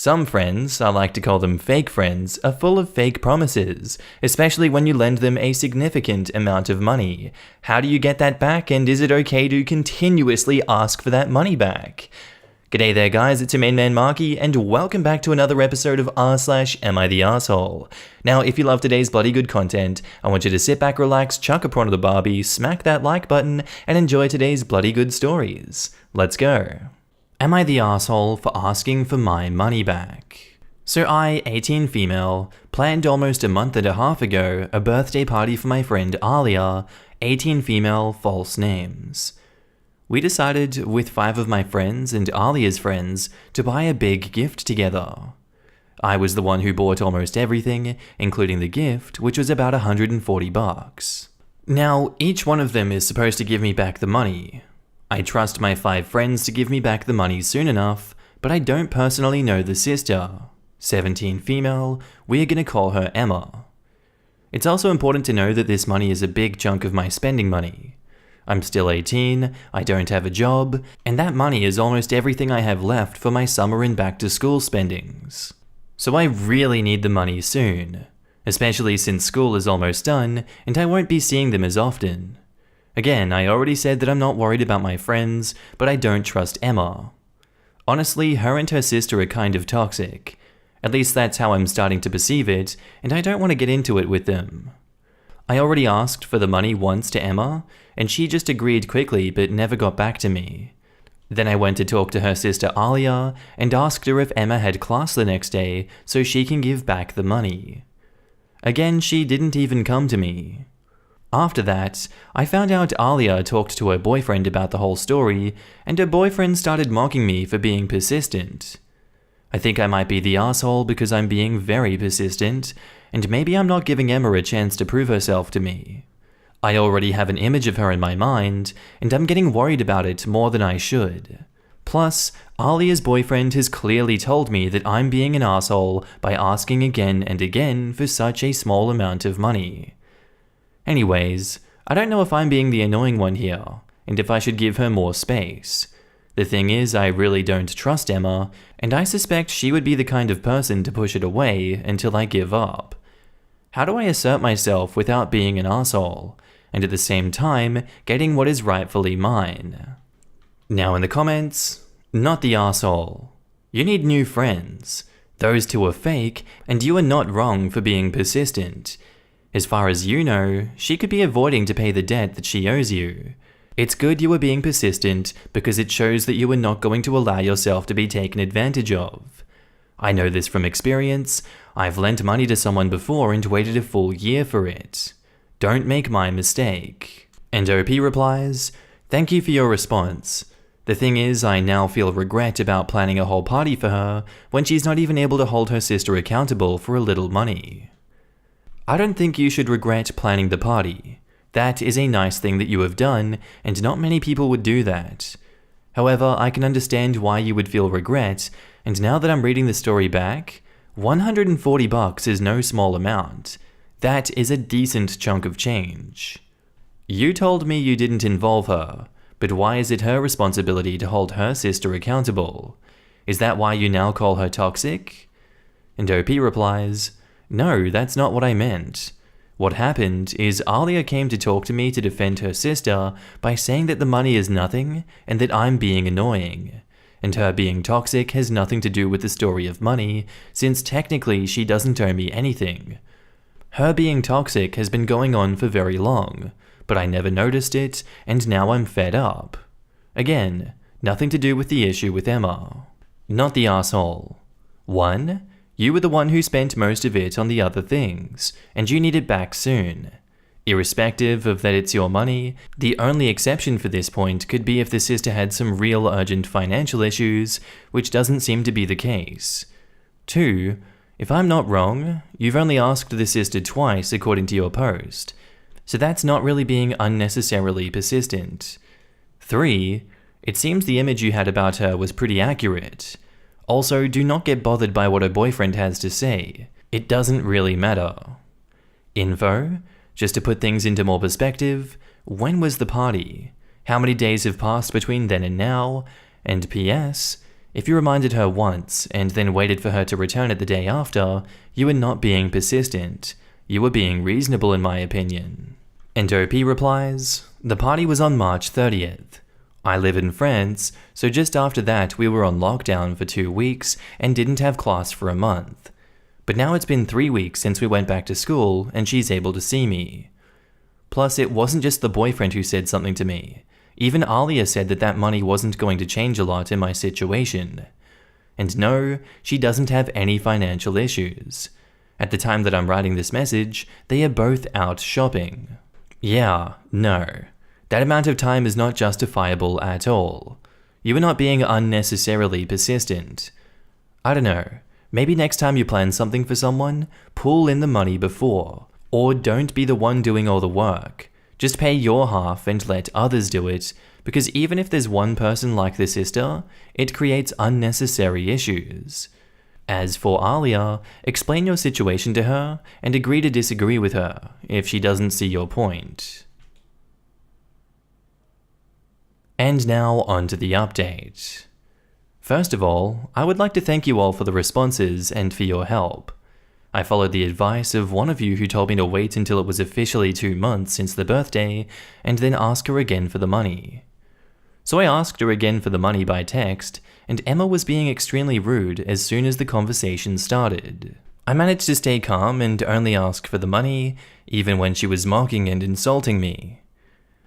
Some friends, I like to call them fake friends, are full of fake promises, especially when you lend them a significant amount of money. How do you get that back, and is it okay to continuously ask for that money back? G'day there guys, it's your main man Markee, and welcome back to another episode of r/Am I the Arsehole? Now, if you love today's bloody good content, I want you to sit back, relax, chuck a prawn of the Barbie, smack that like button, and enjoy today's bloody good stories. Let's go. Am I the arsehole for asking for my money back? So I, 18 female, planned almost a month and a half ago a birthday party for my friend Alia, 18 female, false names. We decided, with 5 of my friends and Alia's friends, to buy a big gift together. I was the one who bought almost everything, including the gift, which was about $140. Now, each one of them is supposed to give me back the money. I trust my 5 friends to give me back the money soon enough, but I don't personally know the sister. 17 female, we're gonna call her Emma. It's also important to know that this money is a big chunk of my spending money. I'm still 18, I don't have a job, and that money is almost everything I have left for my summer and back to school spendings. So I really need the money soon, especially since school is almost done and I won't be seeing them as often. Again, I already said that I'm not worried about my friends, but I don't trust Emma. Honestly, her and her sister are kind of toxic. At least that's how I'm starting to perceive it, and I don't want to get into it with them. I already asked for the money once to Emma, and she just agreed quickly but never got back to me. Then I went to talk to her sister Alia and asked her if Emma had class the next day so she can give back the money. Again, she didn't even come to me. After that, I found out Alia talked to her boyfriend about the whole story, and her boyfriend started mocking me for being persistent. I think I might be the asshole because I'm being very persistent, and maybe I'm not giving Emma a chance to prove herself to me. I already have an image of her in my mind, and I'm getting worried about it more than I should. Plus, Alia's boyfriend has clearly told me that I'm being an asshole by asking again and again for such a small amount of money. Anyways, I don't know if I'm being the annoying one here, and if I should give her more space. The thing is, I really don't trust Emma, and I suspect she would be the kind of person to push it away until I give up. How do I assert myself without being an asshole, and at the same time getting what is rightfully mine? Now in the comments, not the asshole. You need new friends. Those 2 are fake, and you are not wrong for being persistent. As far as you know, she could be avoiding to pay the debt that she owes you. It's good you are being persistent because it shows that you are not going to allow yourself to be taken advantage of. I know this from experience. I've lent money to someone before and waited a full year for it. Don't make my mistake. And OP replies, "Thank you for your response. The thing is, I now feel regret about planning a whole party for her when she's not even able to hold her sister accountable for a little money." I don't think you should regret planning the party. That is a nice thing that you have done, and not many people would do that. However, I can understand why you would feel regret, and now that I'm reading the story back, $140 is no small amount. That is a decent chunk of change. You told me you didn't involve her, but why is it her responsibility to hold her sister accountable? Is that why you now call her toxic? And OP replies, "No, that's not what I meant. What happened is Alia came to talk to me to defend her sister by saying that the money is nothing and that I'm being annoying. And her being toxic has nothing to do with the story of money, since technically she doesn't owe me anything. Her being toxic has been going on for very long, but I never noticed it, and now I'm fed up. Again, nothing to do with the issue with Emma. Not the asshole. 1. You were the one who spent most of it on the other things, and you need it back soon. Irrespective of that it's your money, the only exception for this point could be if the sister had some real urgent financial issues, which doesn't seem to be the case. 2. If I'm not wrong, you've only asked the sister twice according to your post, so that's not really being unnecessarily persistent. 3. It seems the image you had about her was pretty accurate. Also, do not get bothered by what her boyfriend has to say. It doesn't really matter. Info? Just to put things into more perspective, when was the party? How many days have passed between then and now? And PS, If you reminded her once and then waited for her to return it the day after, you were not being persistent. You were being reasonable in my opinion. And OP replies, the party was on March 30th. I live in France, so just after that we were on lockdown for 2 weeks and didn't have class for a month. But now it's been 3 weeks since we went back to school and she's able to see me. Plus, it wasn't just the boyfriend who said something to me. Even Alia said that money wasn't going to change a lot in my situation. And no, she doesn't have any financial issues. At the time that I'm writing this message, they are both out shopping. Yeah, no. That amount of time is not justifiable at all. You are not being unnecessarily persistent. I don't know, maybe next time you plan something for someone, pull in the money before. Or don't be the one doing all the work. Just pay your half and let others do it, because even if there's one person like the sister, it creates unnecessary issues. As for Alia, explain your situation to her and agree to disagree with her if she doesn't see your point. And now on to the update. First of all, I would like to thank you all for the responses and for your help. I followed the advice of one of you who told me to wait until it was officially 2 months since the birthday and then ask her again for the money. So I asked her again for the money by text, and Emma was being extremely rude as soon as the conversation started. I managed to stay calm and only ask for the money, even when she was mocking and insulting me.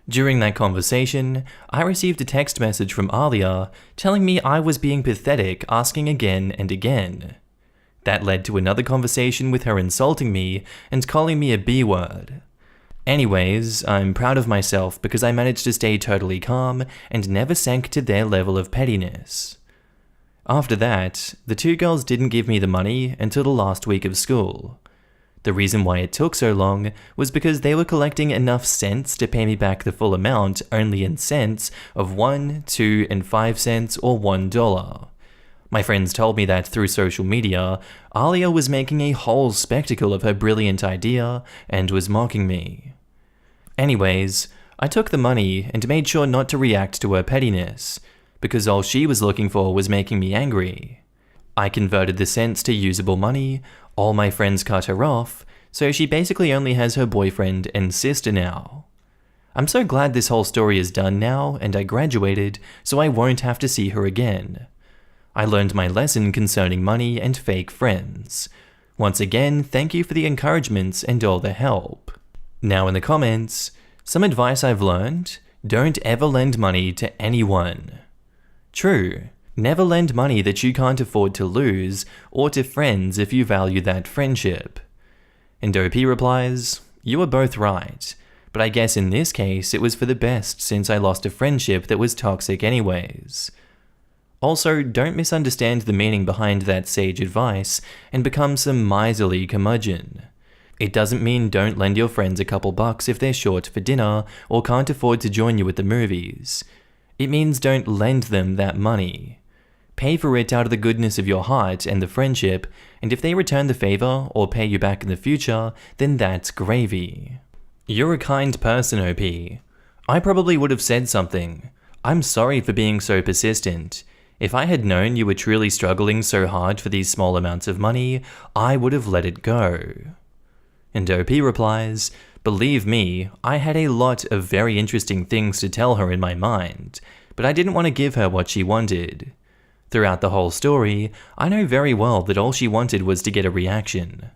During that conversation, I received a text message from Alia telling me I was being pathetic asking again and again. That led to another conversation with her insulting me and calling me a B-word. Anyways, I'm proud of myself because I managed to stay totally calm and never sank to their level of pettiness. After that, the two girls didn't give me the money until the last week of school. The reason why it took so long was because they were collecting enough cents to pay me back the full amount only in cents of 1, 2, and 5 cents or $1. My friends told me that through social media, Alia was making a whole spectacle of her brilliant idea and was mocking me. Anyways, I took the money and made sure not to react to her pettiness, because all she was looking for was making me angry. I converted the cents to usable money, all my friends cut her off, so she basically only has her boyfriend and sister now. I'm so glad this whole story is done now and I graduated, so I won't have to see her again. I learned my lesson concerning money and fake friends. Once again, thank you for the encouragements and all the help. Now in the comments, some advice I've learned: don't ever lend money to anyone. True, never lend money that you can't afford to lose, or to friends if you value that friendship. And OP replies, you are both right, but I guess in this case it was for the best since I lost a friendship that was toxic anyways. Also, don't misunderstand the meaning behind that sage advice and become some miserly curmudgeon. It doesn't mean don't lend your friends a couple bucks if they're short for dinner or can't afford to join you at the movies. It means don't lend them that money. Pay for it out of the goodness of your heart and the friendship, and if they return the favor or pay you back in the future, then that's gravy. You're a kind person, OP. I probably would have said something. I'm sorry for being so persistent. If I had known you were truly struggling so hard for these small amounts of money, I would have let it go. And OP replies, believe me, I had a lot of very interesting things to tell her in my mind, but I didn't want to give her what she wanted. Throughout the whole story, I know very well that all she wanted was to get a reaction.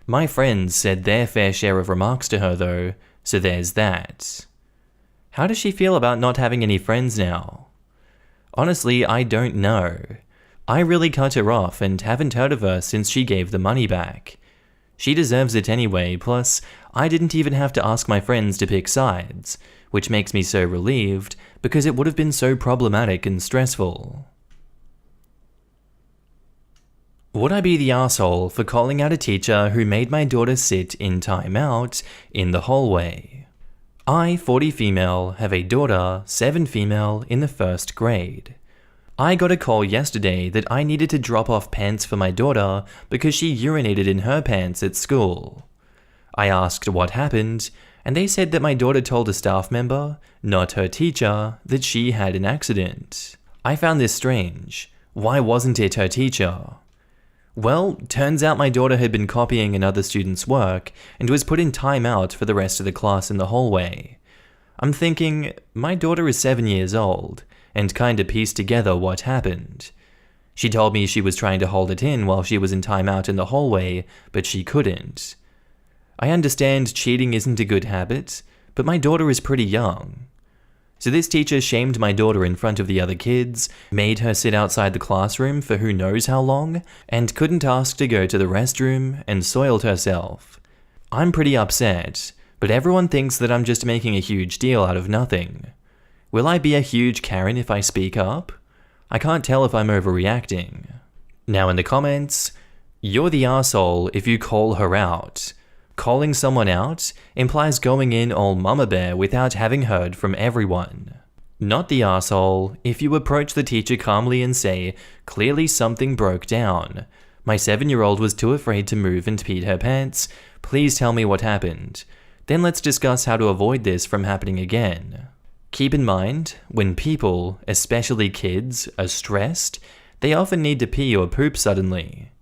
My friends said their fair share of remarks to her though, so there's that. How does she feel about not having any friends now? Honestly, I don't know. I really cut her off and haven't heard of her since she gave the money back. She deserves it anyway, plus I didn't even have to ask my friends to pick sides, which makes me so relieved because it would have been so problematic and stressful. Would I be the asshole for calling out a teacher who made my daughter sit in timeout in the hallway? I, 40 female, have a daughter, 7 female, in the 1st grade. I got a call yesterday that I needed to drop off pants for my daughter because she urinated in her pants at school. I asked what happened, and they said that my daughter told a staff member, not her teacher, that she had an accident. I found this strange. Why wasn't it her teacher? Well, turns out my daughter had been copying another student's work and was put in timeout for the rest of the class in the hallway. I'm thinking, my daughter is 7 years old, and kinda pieced together what happened. She told me she was trying to hold it in while she was in timeout in the hallway, but she couldn't. I understand cheating isn't a good habit, but my daughter is pretty young. So this teacher shamed my daughter in front of the other kids, made her sit outside the classroom for who knows how long, and couldn't ask to go to the restroom, and soiled herself. I'm pretty upset, but everyone thinks that I'm just making a huge deal out of nothing. Will I be a huge Karen if I speak up? I can't tell if I'm overreacting. Now in the comments, you're the arsehole if you call her out. Calling someone out implies going in all mama bear without having heard from everyone. Not the arsehole if you approach the teacher calmly and say, clearly something broke down. My 7-year-old was too afraid to move and peed her pants. Please tell me what happened. Then let's discuss how to avoid this from happening again. Keep in mind, when people, especially kids, are stressed, they often need to pee or poop suddenly.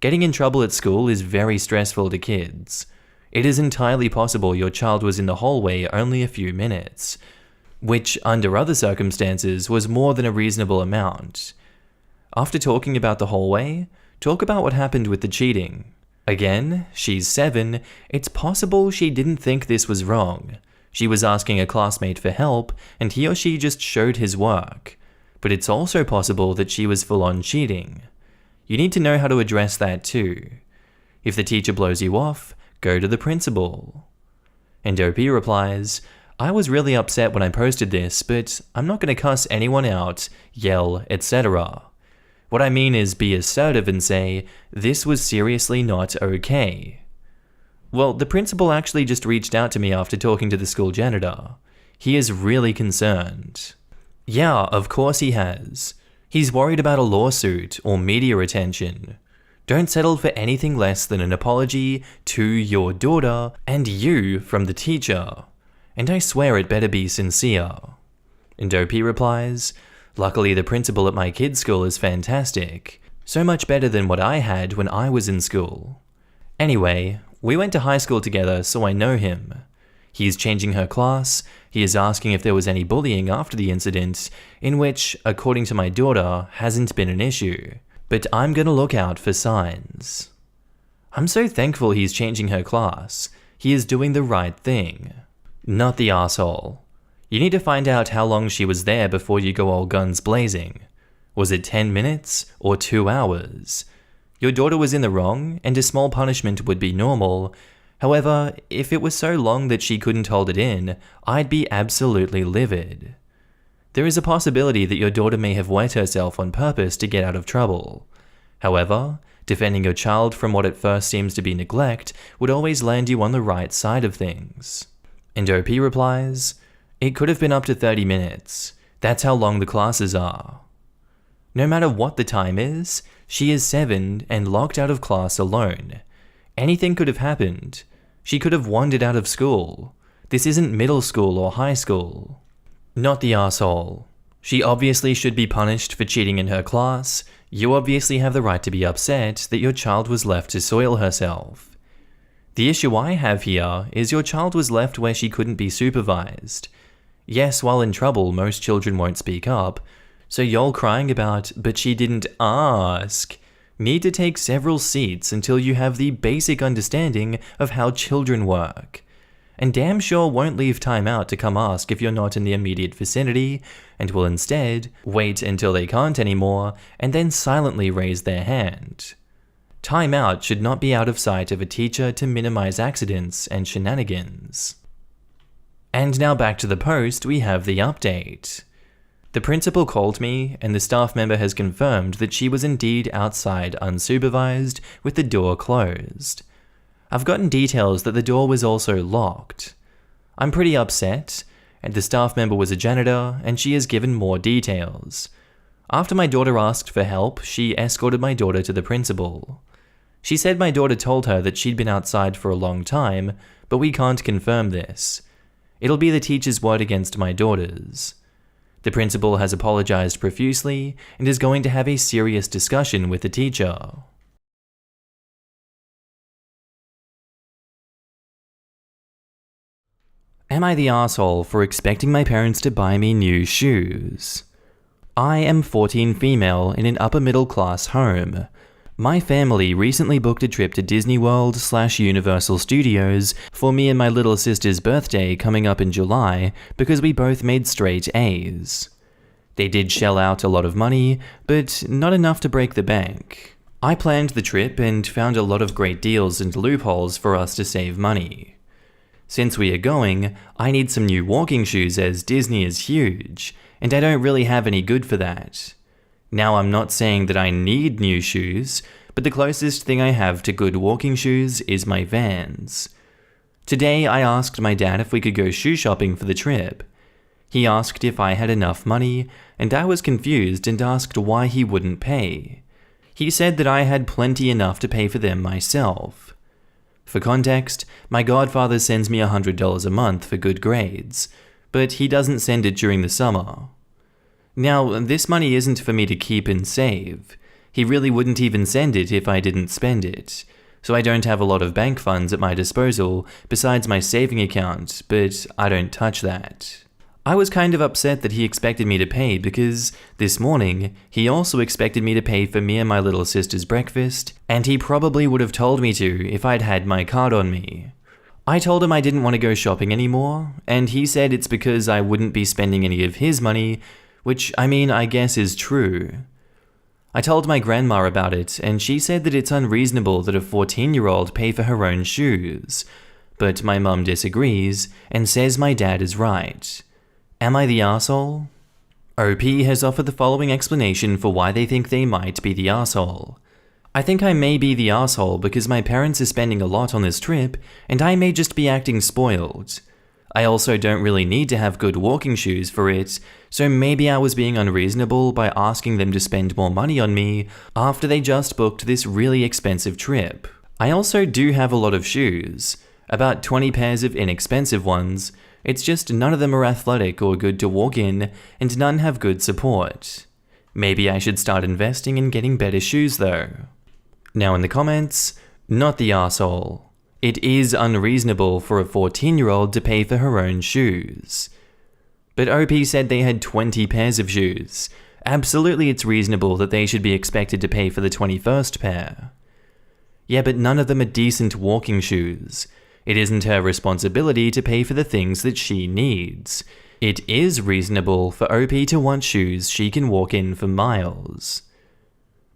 Getting in trouble at school is very stressful to kids. It is entirely possible your child was in the hallway only a few minutes, which under other circumstances was more than a reasonable amount. After talking about the hallway, talk about what happened with the cheating. Again, she's 7, it's possible she didn't think this was wrong. She was asking a classmate for help, and he or she just showed his work. But it's also possible that she was full-on cheating. You need to know how to address that too. If the teacher blows you off, go to the principal. And OP replies, I was really upset when I posted this, but I'm not going to cuss anyone out, yell, etc. What I mean is be assertive and say, this was seriously not okay. Well, the principal actually just reached out to me after talking to the school janitor. He is really concerned. Yeah, of course he has. He's worried about a lawsuit or media attention. Don't settle for anything less than an apology to your daughter and you from the teacher. And I swear it better be sincere. And OP replies, luckily the principal at my kid's school is fantastic. So much better than what I had when I was in school. Anyway, we went to high school together, so I know him. He is changing her class, he is asking if there was any bullying after the incident, in which, according to my daughter, hasn't been an issue. But I'm gonna look out for signs. I'm so thankful he's changing her class. He is doing the right thing. Not the asshole. You need to find out how long she was there before you go all guns blazing. Was it 10 minutes or 2 hours? Your daughter was in the wrong, and a small punishment would be normal. However, if it was so long that she couldn't hold it in, I'd be absolutely livid. There is a possibility that your daughter may have wet herself on purpose to get out of trouble. However, defending your child from what at first seems to be neglect would always land you on the right side of things. And OP replies, it could have been up to 30 minutes. That's how long the classes are. No matter what the time is, she is 7 and locked out of class alone. Anything could have happened. She could have wandered out of school. This isn't middle school or high school. Not the asshole. She obviously should be punished for cheating in her class. You obviously have the right to be upset that your child was left to soil herself. The issue I have here is your child was left where she couldn't be supervised. Yes, while in trouble, most children won't speak up, so y'all crying about, but she didn't ask, need to take several seats until you have the basic understanding of how children work. And damn sure won't leave time out to come ask if you're not in the immediate vicinity, and will instead wait until they can't anymore and then silently raise their hand. Time out should not be out of sight of a teacher to minimize accidents and shenanigans. And now back to the post, we have the update. The principal called me, and the staff member has confirmed that she was indeed outside unsupervised with the door closed. I've gotten details that the door was also locked. I'm pretty upset, and the staff member was a janitor, and she has given more details. After my daughter asked for help, she escorted my daughter to the principal. She said my daughter told her that she'd been outside for a long time, but we can't confirm this. It'll be the teacher's word against my daughter's. The principal has apologized profusely and is going to have a serious discussion with the teacher. Am I the asshole for expecting my parents to buy me new shoes? I am 14 female in an upper middle class home. My family recently booked a trip to Disney World/Universal Studios for me and my little sister's birthday coming up in July because we both made straight A's. They did shell out a lot of money, but not enough to break the bank. I planned the trip and found a lot of great deals and loopholes for us to save money. Since we are going, I need some new walking shoes as Disney is huge, and I don't really have any good for that. Now I'm not saying that I need new shoes, but the closest thing I have to good walking shoes is my Vans. Today I asked my dad if we could go shoe shopping for the trip. He asked if I had enough money, and I was confused and asked why he wouldn't pay. He said that I had plenty enough to pay for them myself. For context, my godfather sends me $100 a month for good grades, but he doesn't send it during the summer. Now, this money isn't for me to keep and save. He really wouldn't even send it if I didn't spend it, so I don't have a lot of bank funds at my disposal besides my saving account, but I don't touch that. I was kind of upset that he expected me to pay because, this morning, he also expected me to pay for me and my little sister's breakfast, and he probably would have told me to if I'd had my card on me. I told him I didn't want to go shopping anymore, and he said it's because I wouldn't be spending any of his money, which, I guess is true. I told my grandma about it, and she said that it's unreasonable that a 14-year-old pay for her own shoes, but my mum disagrees and says my dad is right. Am I the arsehole? OP has offered the following explanation for why they think they might be the arsehole. I think I may be the arsehole because my parents are spending a lot on this trip, and I may just be acting spoiled. I also don't really need to have good walking shoes for it, so maybe I was being unreasonable by asking them to spend more money on me after they just booked this really expensive trip. I also do have a lot of shoes, about 20 pairs of inexpensive ones. It's just none of them are athletic or good to walk in, and none have good support. Maybe I should start investing in getting better shoes though. Now in the comments, not the arsehole. It is unreasonable for a 14-year-old to pay for her own shoes. But OP said they had 20 pairs of shoes. Absolutely it's reasonable that they should be expected to pay for the 21st pair. Yeah, but none of them are decent walking shoes. It isn't her responsibility to pay for the things that she needs. It is reasonable for OP to want shoes she can walk in for miles.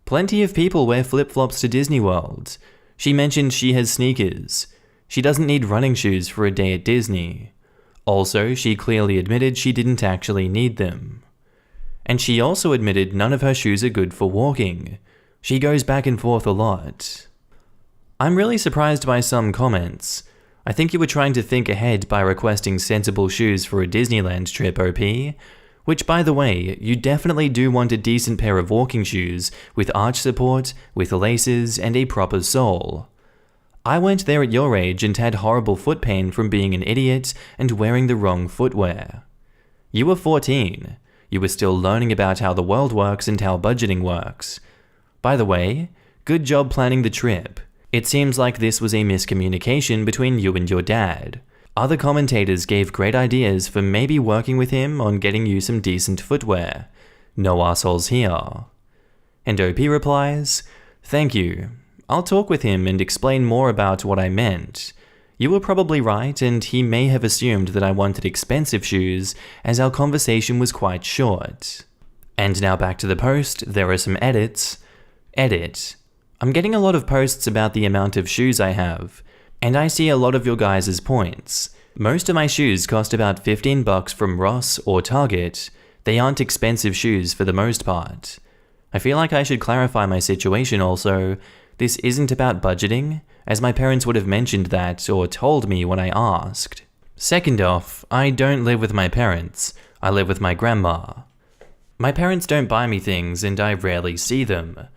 Plenty of people wear flip-flops to Disney World. She mentioned she has sneakers. She doesn't need running shoes for a day at Disney. Also, she clearly admitted she didn't actually need them. And she also admitted none of her shoes are good for walking. She goes back and forth a lot. I'm really surprised by some comments. I think you were trying to think ahead by requesting sensible shoes for a Disneyland trip, OP. Which, by the way, you definitely do want a decent pair of walking shoes with arch support, with laces, and a proper sole. I went there at your age and had horrible foot pain from being an idiot and wearing the wrong footwear. You were 14. You were still learning about how the world works and how budgeting works. By the way, good job planning the trip. It seems like this was a miscommunication between you and your dad. Other commentators gave great ideas for maybe working with him on getting you some decent footwear. No arseholes here. And OP replies, "Thank you. I'll talk with him and explain more about what I meant. You were probably right, and he may have assumed that I wanted expensive shoes, as our conversation was quite short." And now back to the post, there are some edits. Edit. I'm getting a lot of posts about the amount of shoes I have, and I see a lot of your guys' points. Most of my shoes cost about $15 from Ross or Target. They aren't expensive shoes for the most part. I feel like I should clarify my situation also. This isn't about budgeting, as my parents would have mentioned that or told me when I asked. Second off, I don't live with my parents. I live with my grandma. My parents don't buy me things and I rarely see them.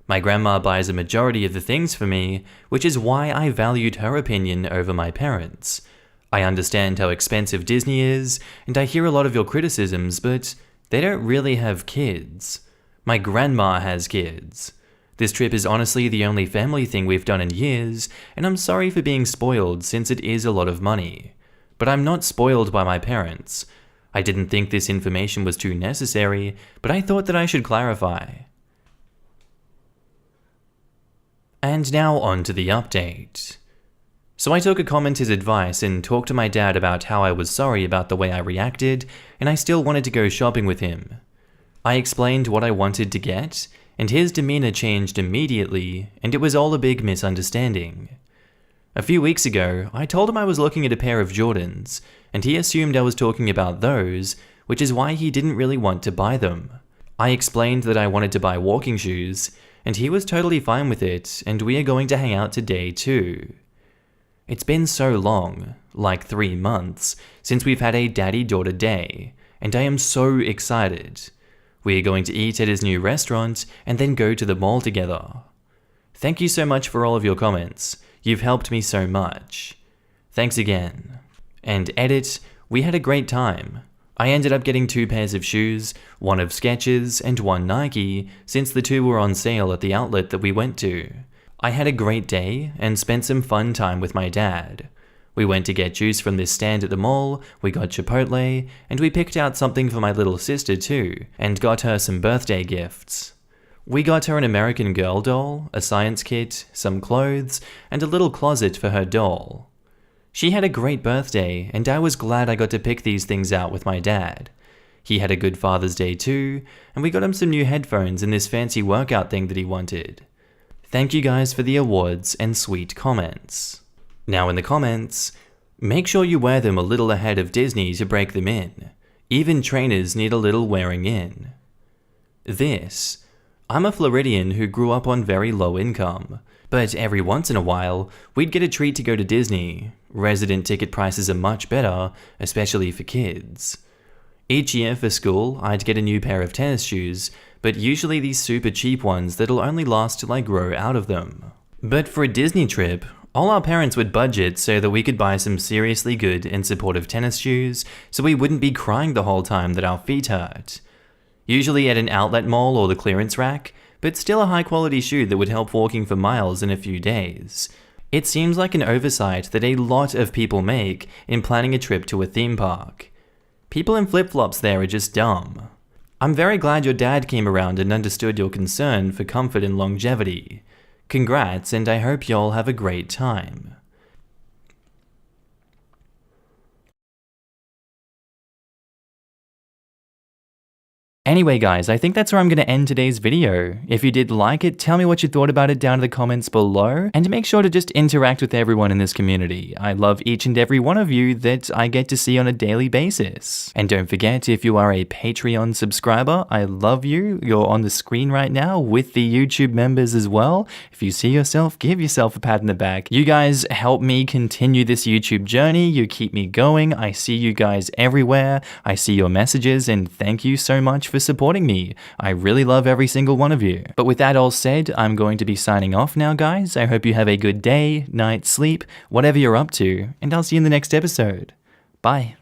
My grandma buys a majority of the things for me, which is why I valued her opinion over my parents. I understand how expensive Disney is, and I hear a lot of your criticisms, but They don't really have kids. My grandma has kids. This trip is honestly the only family thing we've done in years, and I'm sorry for being spoiled since it is a lot of money. But I'm not spoiled by my parents. I didn't think this information was too necessary, but I thought that I should clarify. And now on to the update. So I took a commenter's advice and talked to my dad about how I was sorry about the way I reacted, and I still wanted to go shopping with him. I explained what I wanted to get, and his demeanor changed immediately, and it was all a big misunderstanding. A few weeks ago, I told him I was looking at a pair of Jordans, and he assumed I was talking about those, which is why he didn't really want to buy them. I explained that I wanted to buy walking shoes, and he was totally fine with it, and we are going to hang out today too. It's been so long, like 3 months, since we've had a daddy-daughter day, and I am so excited. We are going to eat at his new restaurant and then go to the mall together. Thank you so much for all of your comments. You've helped me so much. Thanks again. And edit, we had a great time. I ended up getting 2 pairs of shoes, one of Skechers and one Nike, since the 2 were on sale at the outlet that we went to. I had a great day and spent some fun time with my dad. We went to get juice from this stand at the mall, we got Chipotle, and we picked out something for my little sister too, and got her some birthday gifts. We got her an American Girl doll, a science kit, some clothes, and a little closet for her doll. She had a great birthday, and I was glad I got to pick these things out with my dad. He had a good Father's Day too, and we got him some new headphones and this fancy workout thing that he wanted. Thank you guys for the awards and sweet comments. Now in the comments, make sure you wear them a little ahead of Disney to break them in. Even trainers need a little wearing in. This. I'm a Floridian who grew up on very low income, but every once in a while, we'd get a treat to go to Disney. Resident ticket prices are much better, especially for kids. Each year for school, I'd get a new pair of tennis shoes, but usually these super cheap ones that'll only last till I grow out of them. But for a Disney trip, all our parents would budget so that we could buy some seriously good and supportive tennis shoes so we wouldn't be crying the whole time that our feet hurt. Usually at an outlet mall or the clearance rack, but still a high quality shoe that would help walking for miles in a few days. It seems like an oversight that a lot of people make in planning a trip to a theme park. People in flip-flops there are just dumb. I'm very glad your dad came around and understood your concern for comfort and longevity. Congrats, and I hope y'all have a great time. Anyway guys, I think that's where I'm going to end today's video. If you did like it, tell me what you thought about it down in the comments below, and make sure to just interact with everyone in this community. I love each and every one of you that I get to see on a daily basis. And don't forget, if you are a Patreon subscriber, I love you. You're on the screen right now with the YouTube members as well. If you see yourself, give yourself a pat in the back. You guys help me continue this YouTube journey. You keep me going. I see you guys everywhere. I see your messages, and thank you so much for supporting me. I really love every single one of you. But with that all said, I'm going to be signing off now, guys. I hope you have a good day, night, sleep, whatever you're up to, and I'll see you in the next episode. Bye.